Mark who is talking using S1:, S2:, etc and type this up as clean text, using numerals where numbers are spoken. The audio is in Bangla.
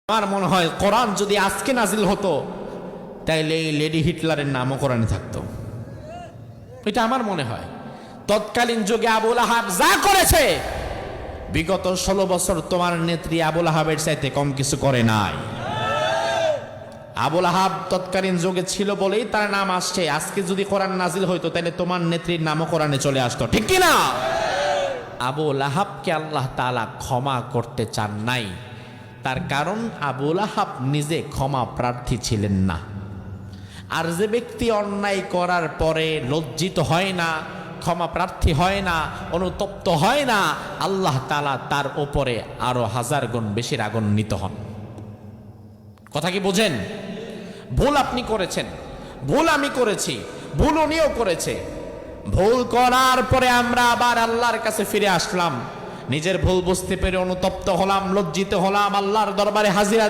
S1: আমার মনে হয় কোরআন যদি আজকে নাজিল হতো তাইলে এই লেডি হিটলারের নামও কোরআনে থাকতো। এটা আমার মনে হয়। তৎকালীন যুগে আবুল আহাব যা করেছে বিগত 16 বছর তোমার নেত্রী আবুল আহাবের চাইতে কম কিছু করে নাই। আবুল আহাব তৎকালীন যুগে ছিল বলেই তার নাম আসছে। আজকে যদি কোরআন নাজিল হইতো তাহলে তোমার নেত্রীর নামও কোরআনে চলে আসতো, ঠিক কি না? আবুল আহাবকে আল্লাহ তাআলা ক্ষমা করতে চান নাই, তার কারণ আবুল আহাব নিজে ক্ষমা প্রার্থী ছিলেন না। আর যে ব্যক্তি অন্যায় করার পরে লজ্জিত হয় না, ক্ষমা প্রার্থী হয় না, অনুতপ্ত হয় না, আল্লাহ তাআলা তার উপরে আরো 1000 গুণ বেশি রাগান্বিত হন। কথা কি বোঝেন? ভুল আপনি করেছেন, ভুল আমি করেছি, ভুল উনিও করেছে। ভুল করার পরে আমরা আবার আল্লাহর কাছে ফিরে আসলাম, নিজের ভুল বুঝতে পেরে অনুতপ্ত হলাম, লজ্জিত হলাম, আল্লাহর দরবারে হাজিরা